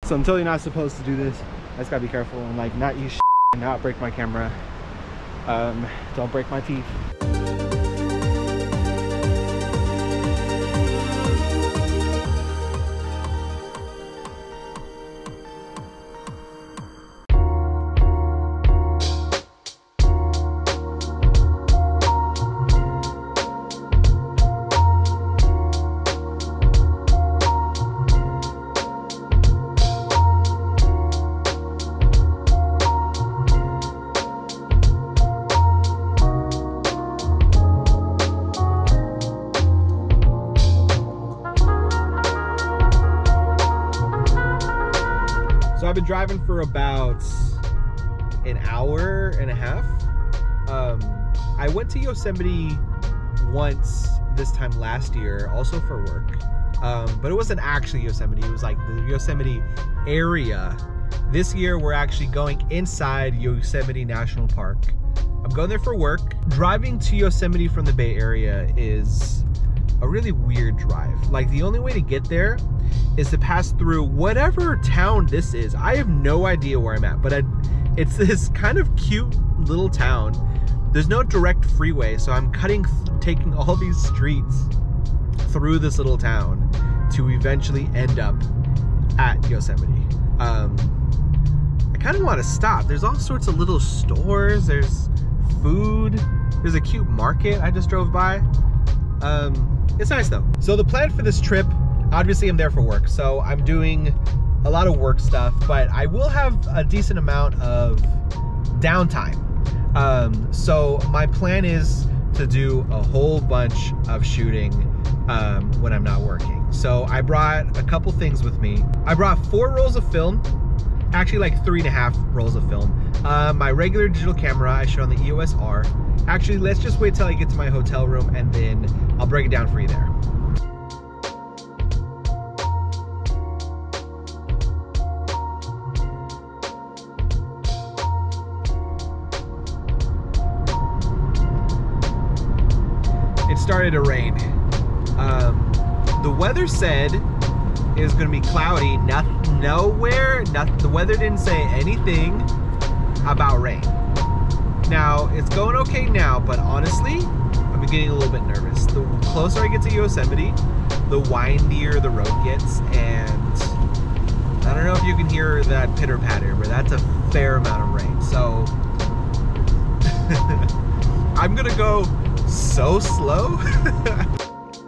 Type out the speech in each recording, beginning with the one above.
So I'm totally not supposed to do this. I just gotta be careful and like not use and not break my camera. Don't break my teeth. So I've been driving for about an hour and a half. I went to Yosemite once this time last year, also for work. But it wasn't actually Yosemite, it was like the Yosemite area. This year we're actually going inside Yosemite National Park. I'm going there for work. Driving to Yosemite from the Bay Area is a really weird drive. Like the only way to get there is to pass through whatever town this is. I have no idea where I'm at, but it's this kind of cute little town. There's no direct freeway, so I'm taking all these streets through this little town to eventually end up at Yosemite. I kind of want to stop. There's all sorts of little stores, there's food, there's a cute market I just drove by. It's nice though. So the plan for this trip, obviously I'm there for work, so I'm doing a lot of work stuff, but I will have a decent amount of downtime. So my plan is to do a whole bunch of shooting when I'm not working. So I brought a couple things with me. I brought 4 rolls of film, actually like 3.5 rolls of film. My regular digital camera I shoot on the EOS R. Actually, let's just wait till I get to my hotel room and then I'll break it down for you there. It started to rain. The weather said it was gonna be cloudy. The weather didn't say anything about rain. Now, it's going okay now, but honestly, I'm getting a little bit nervous. The closer I get to Yosemite, the windier the road gets, and I don't know if you can hear that pitter patter, but that's a fair amount of rain. So I'm gonna go so slow.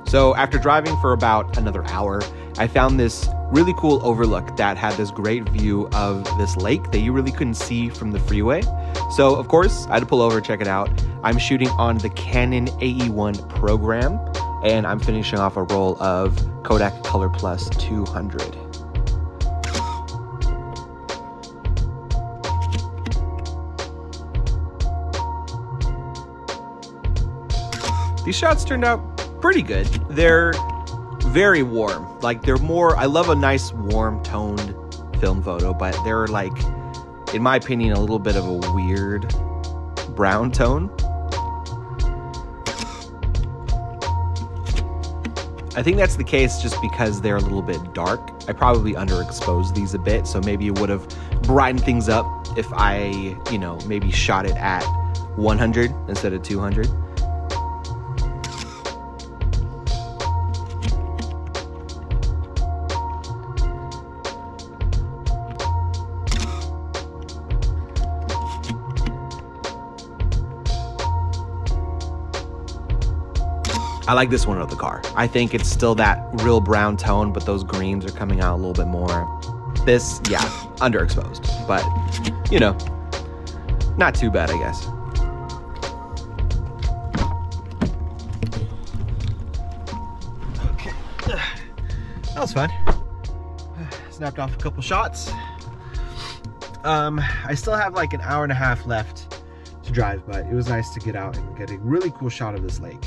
So after driving for about another hour, I found this really cool overlook that had this great view of this lake that you really couldn't see from the freeway. So of course, I had to pull over, check it out. I'm shooting on the Canon AE-1 program, and I'm finishing off a roll of Kodak Color Plus 200. These shots turned out pretty good. They're very warm. Like they're more, I love a nice warm toned film photo, but they're like, in my opinion, a little bit of a weird brown tone. I think that's the case just because they're a little bit dark. I probably underexposed these a bit, so maybe it would have brightened things up if I, maybe shot it at 100 instead of 200. I like this one of the car. I think it's still that real brown tone, but those greens are coming out a little bit more. This, yeah, underexposed, but not too bad, I guess. Okay, that was fun. Snapped off a couple shots. I still have like an hour and a half left to drive, but it was nice to get out and get a really cool shot of this lake.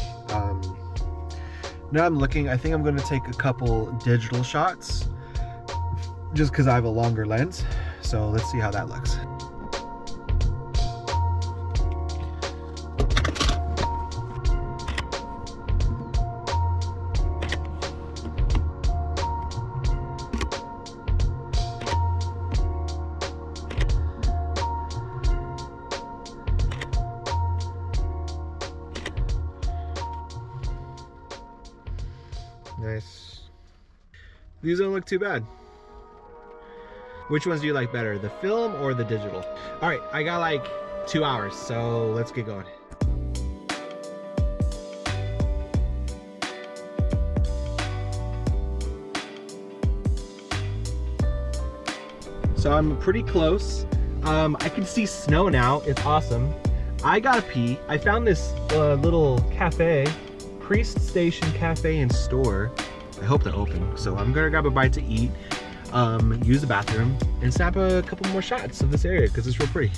Now I'm looking, I think I'm going to take a couple digital shots just because I have a longer lens. So let's see how that looks. nice. These don't look too bad. Which ones do you like better, the film or the digital? All right, I got like 2 hours, so let's get going. So I'm pretty close. I can see snow now, it's awesome. I gotta pee. I found this little cafe, Priest Station Cafe and Store. I hope they're open. So I'm gonna grab a bite to eat, use the bathroom, and snap a couple more shots of this area because it's real pretty.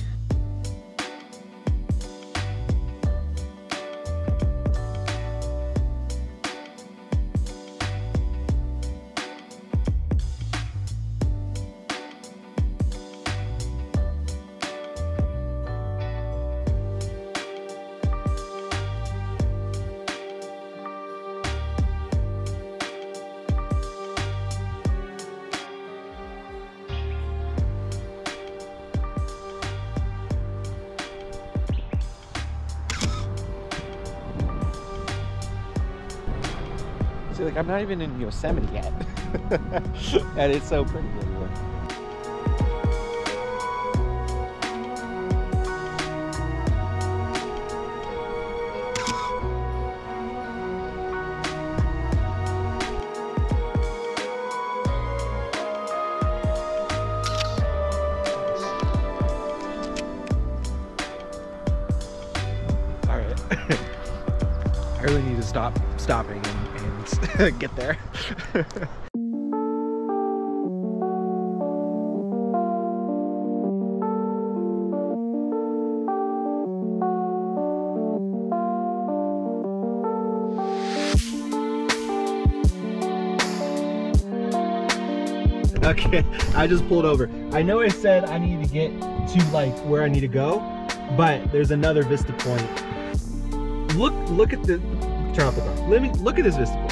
See, like, I'm not even in Yosemite yet. And it's so pretty. All right. I really need to stopping and get there. Okay, I just pulled over. I know I said I need to get to like where I need to go, but there's another vista point. Look at the, turn off the car. Let me look at this vista point.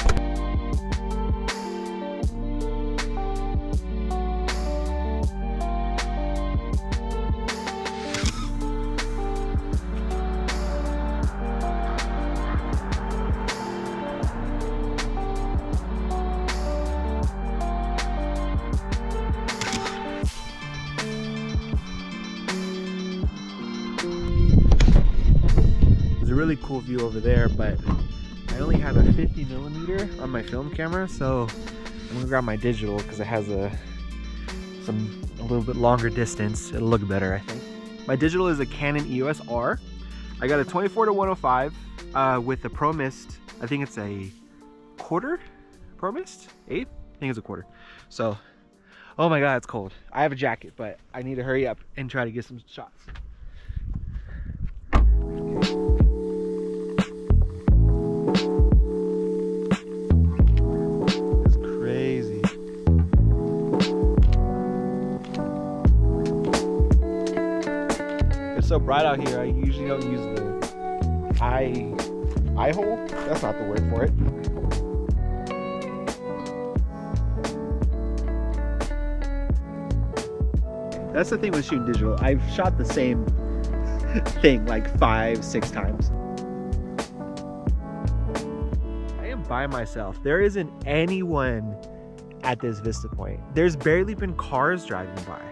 Really cool view over there, but I only have a 50mm on my film camera, so I'm gonna grab my digital because it has a little bit longer distance. It'll look better, I think. My digital is a Canon EOS-R. I got a 24-105 with the Pro Mist. I think it's a quarter Pro Mist, eighth. I think it's a quarter. So, oh my god, it's cold. I have a jacket, but I need to hurry up and try to get some shots. So bright out here, I usually don't use the eye hole. That's not the word for it. That's the thing with shooting digital. I've shot the same thing like 5-6 times. I am by myself. There isn't anyone at this vista point. There's barely been cars driving by.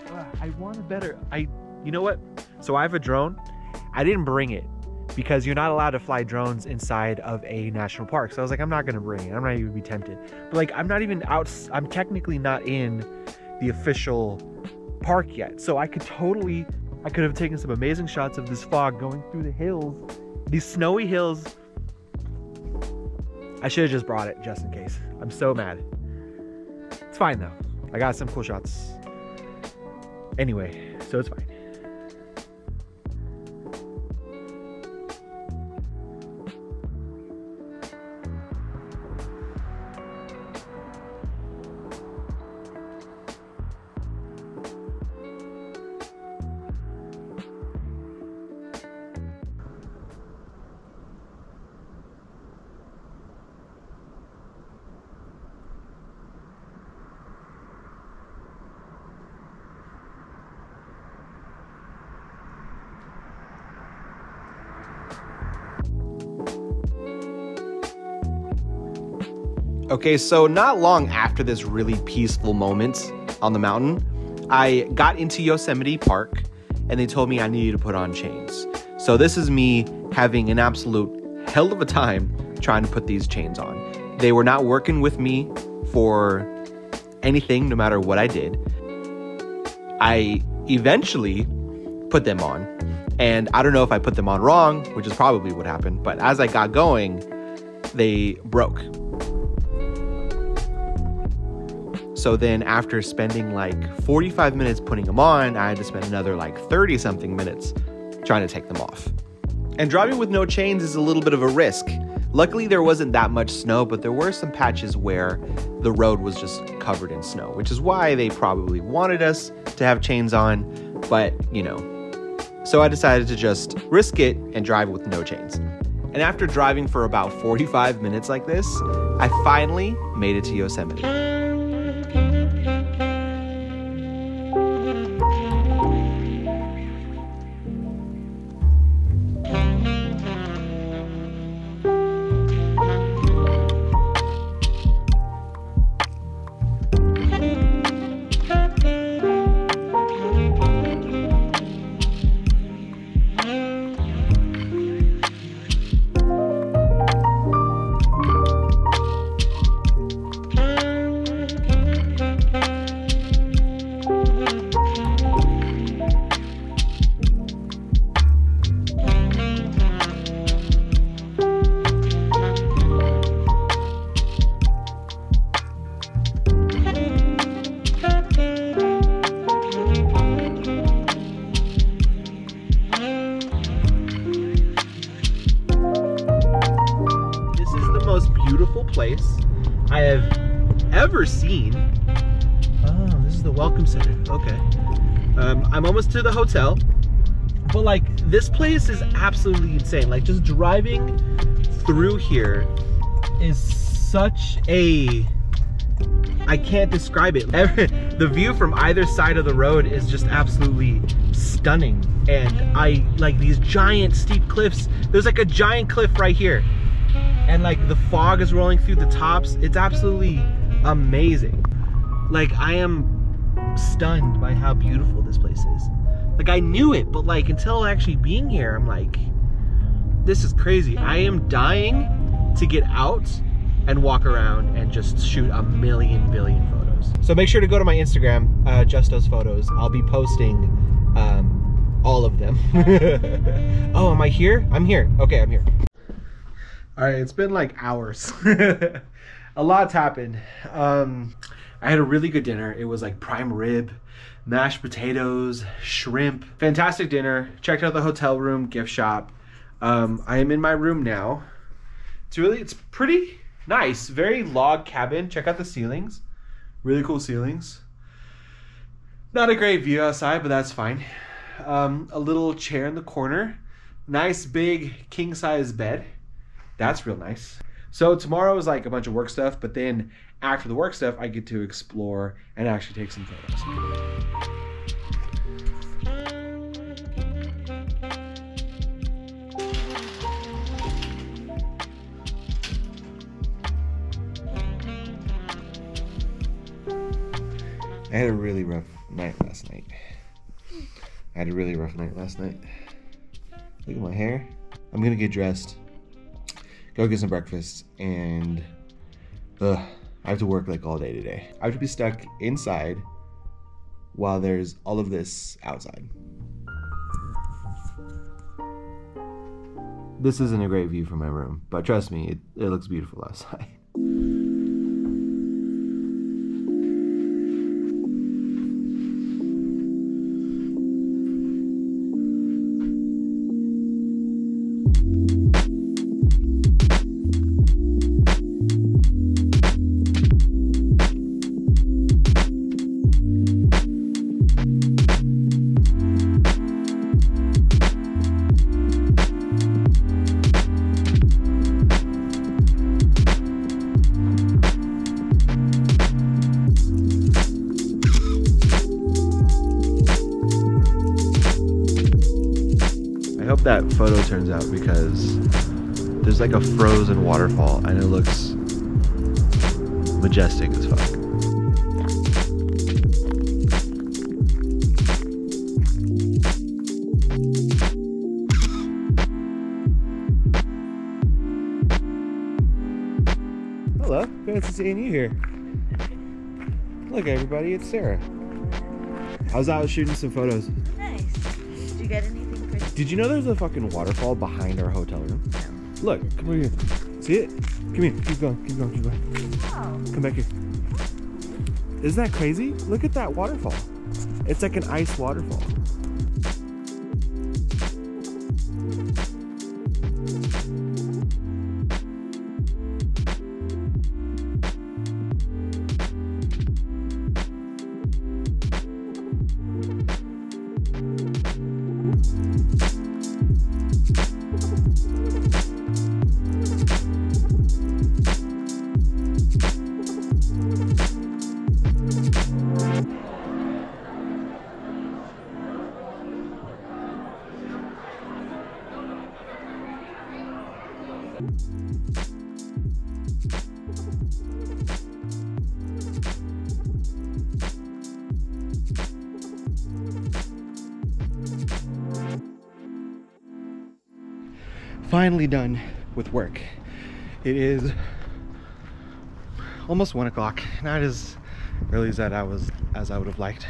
I want a better, you know what? So I have a drone. I didn't bring it because you're not allowed to fly drones inside of a national park. So I was like, I'm not gonna bring it. I'm not even be tempted. But like, I'm not even out, I'm technically not in the official park yet. So I could have taken some amazing shots of this fog going through the hills, these snowy hills. I should have just brought it just in case. I'm so mad. It's fine though. I got some cool shots. Anyway, so it's fine. Okay, so not long after this really peaceful moment on the mountain, I got into Yosemite Park and they told me I needed to put on chains. So this is me having an absolute hell of a time trying to put these chains on. They were not working with me for anything, no matter what I did. I eventually put them on, and I don't know if I put them on wrong, which is probably what happened, but as I got going, they broke. So then after spending like 45 minutes putting them on, I had to spend another like 30 something minutes trying to take them off. And driving with no chains is a little bit of a risk. Luckily there wasn't that much snow, but there were some patches where the road was just covered in snow, which is why they probably wanted us to have chains on, but you know. So I decided to just risk it and drive with no chains. And after driving for about 45 minutes like this, I finally made it to Yosemite. Beautiful place I have ever seen. Oh, this is the welcome center. Okay. I'm almost to the hotel, but like this place is absolutely insane. Like just driving through here is such a, I can't describe it. The view from either side of the road is just absolutely stunning. And I like these giant steep cliffs. There's like a giant cliff right here. And like the fog is rolling through the tops. It's absolutely amazing. Like I am stunned by how beautiful this place is. Like I knew it, but like until actually being here, I'm like, this is crazy. I am dying to get out and walk around and just shoot a billion photos. So make sure to go to my Instagram, JustosPhotos. I'll be posting all of them. Oh, am I here? I'm here. Okay, I'm here. All right, it's been like hours. A lot's happened. I had a really good dinner. It was like prime rib, mashed potatoes, shrimp. Fantastic dinner. Checked out the hotel room, gift shop. I am in my room now. It's pretty nice. Very log cabin. Check out the ceilings. Really cool ceilings. Not a great view outside, but that's fine. A little chair in the corner. Nice big king size bed. That's real nice. So tomorrow is like a bunch of work stuff, but then after the work stuff, I get to explore and actually take some photos. I had a really rough night last night. Look at my hair. I'm gonna get dressed, go get some breakfast, and I have to work like all day today. I have to be stuck inside while there's all of this outside. This isn't a great view from my room, but trust me, it looks beautiful outside. I hope that photo turns out because there's like a frozen waterfall and it looks majestic as fuck. Hello, fancy seeing you here. Look everybody, it's Sarah. I was out shooting some photos. Nice. Did you get anything pretty? Did you know there's a fucking waterfall behind our hotel room? No. Look, come over here. See it? Come here, keep going, keep going, keep going. Oh. Come back here. Isn't that crazy? Look at that waterfall. It's like an ice waterfall. Finally done with work. It is almost 1 o'clock. Not as early as I would have liked.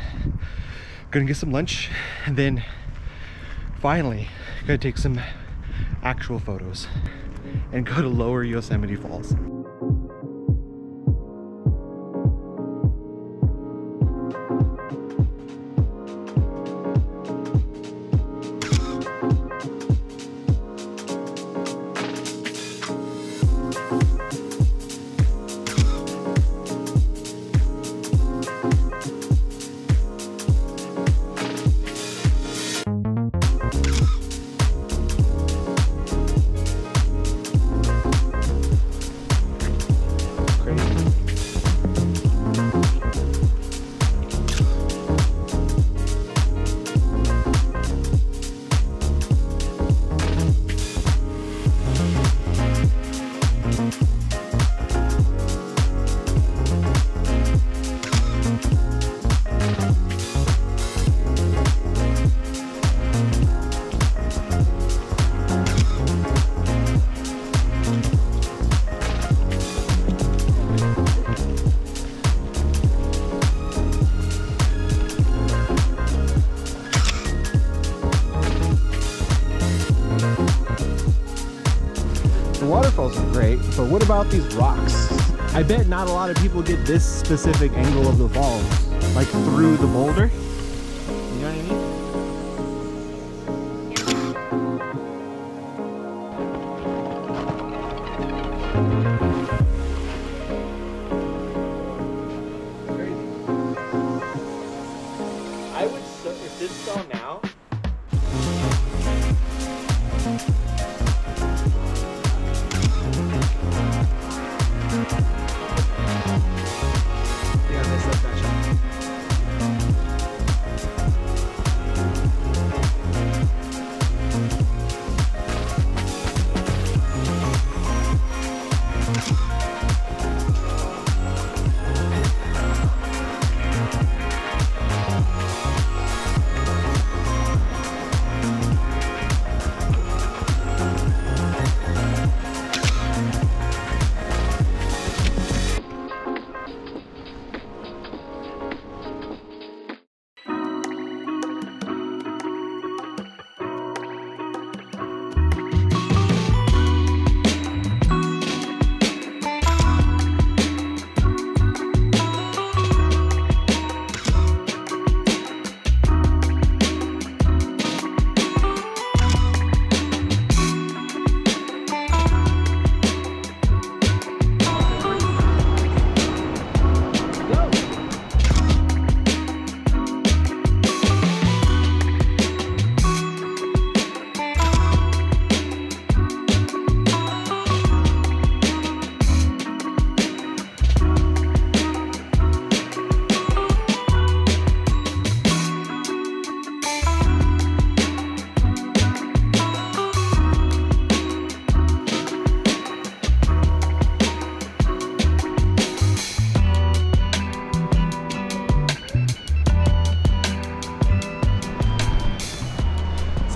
Gonna get some lunch and then finally gonna take some actual photos and go to Lower Yosemite Falls. The waterfalls are great, but what about these rocks? I bet not a lot of people get this specific angle of the falls, like through the boulder. You know what I mean? I would, if this fell now,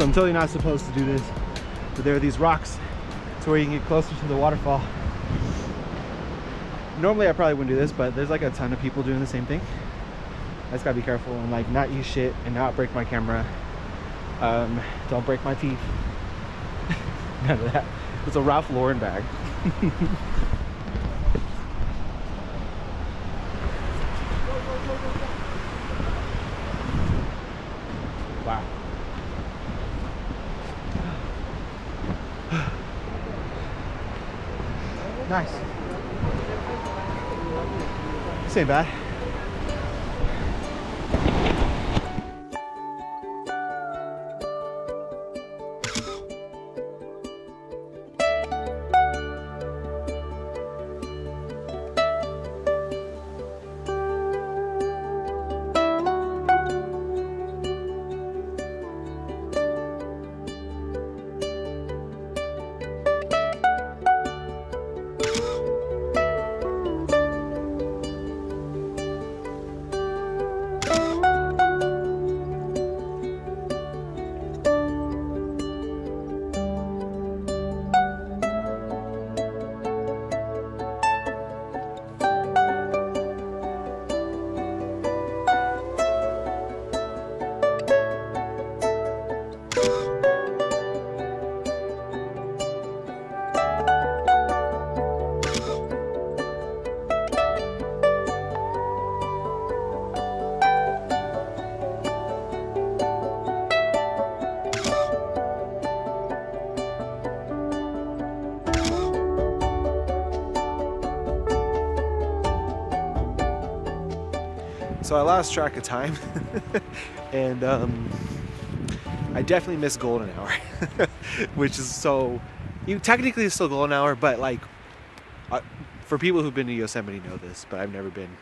I'm totally not supposed to do this, but there are these rocks to where you can get closer to the waterfall. Normally I probably wouldn't do this, but there's like a ton of people doing the same thing. I just gotta be careful and like not use shit and not break my camera. Don't break my teeth. None of that. It's a Ralph Lauren bag. Wow. Nice. This ain't bad. So I lost track of time and I definitely missed golden hour, which is so, technically it's still golden hour, but like for people who've been to Yosemite know this, but I've never been.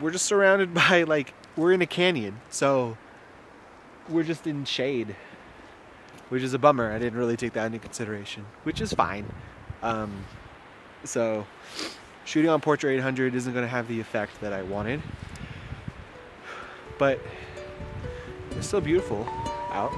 We're just surrounded by, like, we're in a canyon, so we're just in shade, which is a bummer. I didn't really take that into consideration, which is fine. So shooting on Portrait 800 isn't going to have the effect that I wanted, but it's still beautiful out.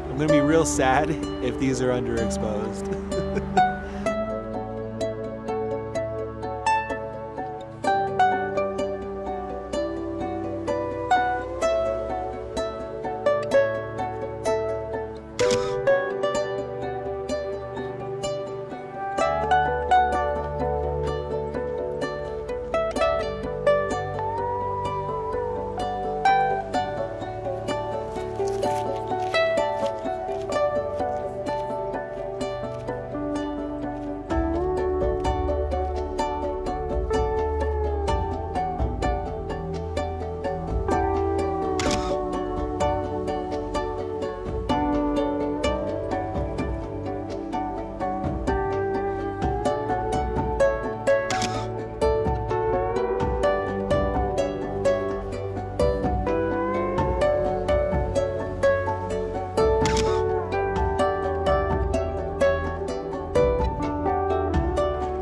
I'm gonna be real sad if these are underexposed.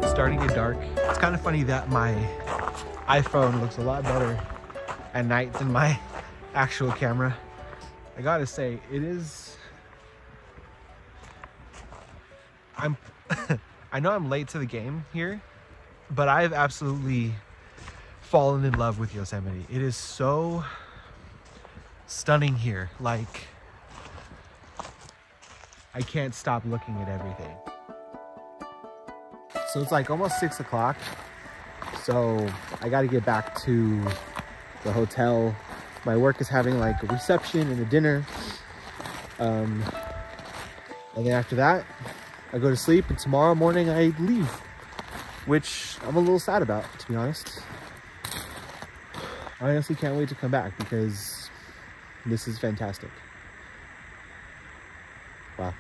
Starting to get dark. It's kind of funny that my iPhone looks a lot better at night than my actual camera. I gotta say, it is, I know I'm late to the game here, but I've absolutely fallen in love with Yosemite. It is so stunning here. Like, I can't stop looking at everything. So it's like almost 6 o'clock. So I got to get back to the hotel. My work is having like a reception and a dinner. And then after that, I go to sleep, and tomorrow morning I leave, which I'm a little sad about, to be honest. I honestly can't wait to come back because this is fantastic. Wow.